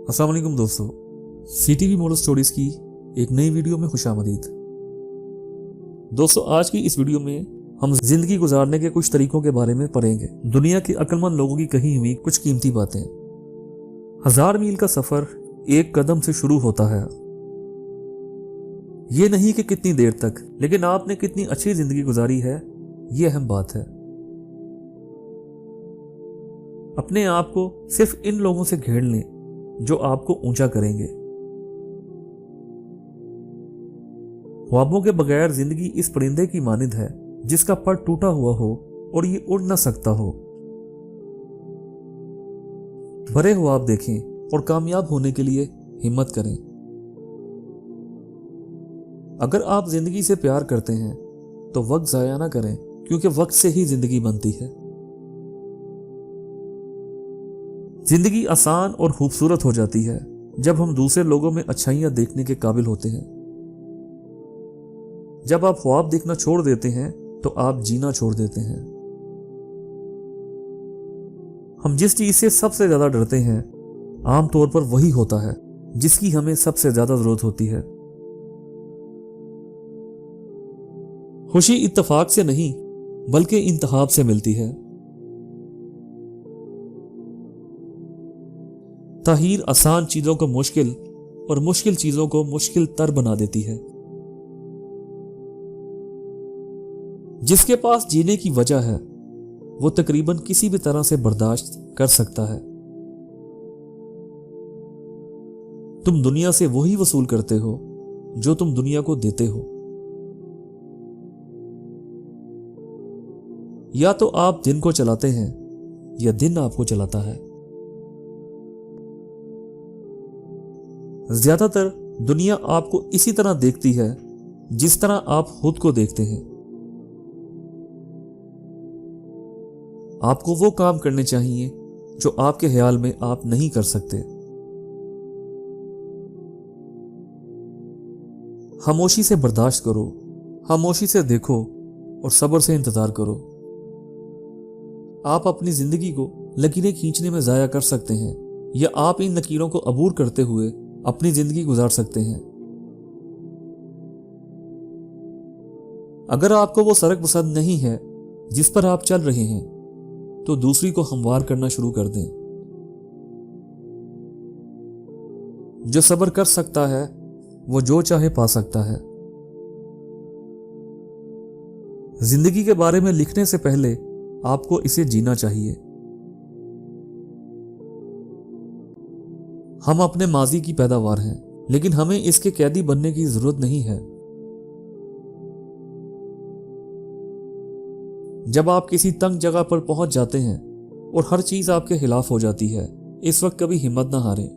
अस्सलाम वालेकुम दोस्तों, CTV मॉडल स्टोरीज की एक नई वीडियो में खुशामदीद। दोस्तों, आज की इस वीडियो में हम जिंदगी गुजारने के कुछ तरीकों के बारे में पढ़ेंगे। दुनिया के अक्लमंद लोगों की कही हुई कुछ कीमती बातें। 1000 मील का सफर एक कदम से शुरू होता है। ये नहीं कि कितनी देर तक, लेकिन आपने कितनी अच्छी जिंदगी गुजारी है, ये अहम बात है। अपने आप को सिर्फ इन लोगों से घेर लें जो आपको ऊंचा करेंगे। ख्वाबों के बगैर जिंदगी इस परिंदे की मानिंद है जिसका पर टूटा हुआ हो और ये उड़ न सकता हो। बड़े ख्वाब देखें और कामयाब होने के लिए हिम्मत करें। अगर आप जिंदगी से प्यार करते हैं तो वक्त जाया ना करें, क्योंकि वक्त से ही जिंदगी बनती है। जिंदगी आसान और खूबसूरत हो जाती है जब हम दूसरे लोगों में अच्छाइयां देखने के काबिल होते हैं। जब आप ख्वाब देखना छोड़ देते हैं तो आप जीना छोड़ देते हैं। हम जिस चीज से सबसे ज्यादा डरते हैं आमतौर पर वही होता है जिसकी हमें सबसे ज्यादा जरूरत होती है। खुशी इत्तेफाक से नहीं बल्कि इंतखाब से मिलती है। ताहीर आसान चीजों को मुश्किल और मुश्किल चीजों को मुश्किल तर बना देती है। जिसके पास जीने की वजह है वो तकरीबन किसी भी तरह से बर्दाश्त कर सकता है। तुम दुनिया से वही वसूल करते हो जो तुम दुनिया को देते हो। या तो आप दिन को चलाते हैं या दिन आपको चलाता है। ज्यादातर दुनिया आपको इसी तरह देखती है जिस तरह आप खुद को देखते हैं। आपको वो काम करने चाहिए जो आपके ख्याल में आप नहीं कर सकते। खामोशी से बर्दाश्त करो, खामोशी से देखो और सब्र से इंतजार करो। आप अपनी जिंदगी को लकीरें खींचने में जाया कर सकते हैं, या आप इन लकीरों को अबूर करते हुए अपनी जिंदगी गुजार सकते हैं। अगर आपको वो सड़क पसंद नहीं है जिस पर आप चल रहे हैं तो दूसरी को हमवार करना शुरू कर दें। जो सब्र कर सकता है वो जो चाहे पा सकता है। जिंदगी के बारे में लिखने से पहले आपको इसे जीना चाहिए। हम अपने माजी की पैदावार हैं, लेकिन हमें इसके कैदी बनने की जरूरत नहीं है। जब आप किसी तंग जगह पर पहुंच जाते हैं और हर चीज आपके खिलाफ हो जाती है, इस वक्त कभी हिम्मत ना हारें।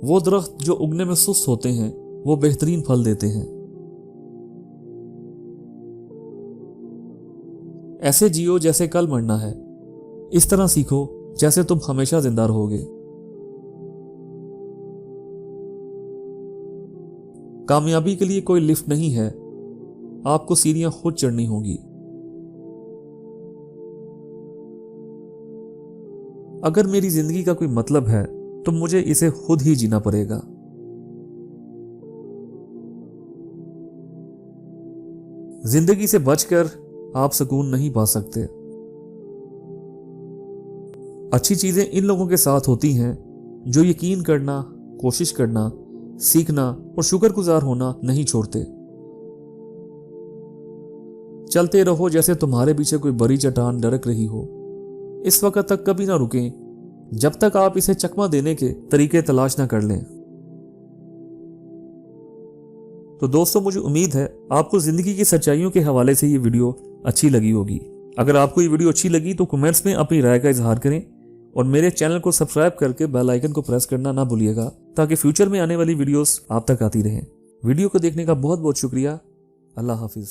वो दरख्त जो उगने में सुस्त होते हैं वो बेहतरीन फल देते हैं। ऐसे जियो जैसे कल मरना है, इस तरह सीखो जैसे तुम हमेशा जिंदा रहोगे। कामयाबी के लिए कोई लिफ्ट नहीं है, आपको सीढ़ियां खुद चढ़नी होंगी। अगर मेरी जिंदगी का कोई मतलब है तो मुझे इसे खुद ही जीना पड़ेगा। जिंदगी से बचकर आप सुकून नहीं पा सकते। अच्छी चीजें इन लोगों के साथ होती हैं जो यकीन करना, कोशिश करना, सीखना और शुक्रगुजार होना नहीं छोड़ते। चलते रहो जैसे तुम्हारे पीछे कोई बड़ी चट्टान लुढ़क रही हो। इस वक्त तक कभी ना रुकें जब तक आप इसे चकमा देने के तरीके तलाश ना कर लें। तो दोस्तों, मुझे उम्मीद है आपको जिंदगी की सच्चाइयों के हवाले से ये वीडियो अच्छी लगी होगी। अगर आपको ये वीडियो अच्छी लगी तो कमेंट्स में अपनी राय का इजहार करें और मेरे चैनल को सब्सक्राइब करके बेल आइकन को प्रेस करना ना भूलिएगा, ताकि फ्यूचर में आने वाली वीडियोस आप तक आती रहें। वीडियो को देखने का बहुत बहुत शुक्रिया। अल्लाह हाफिज।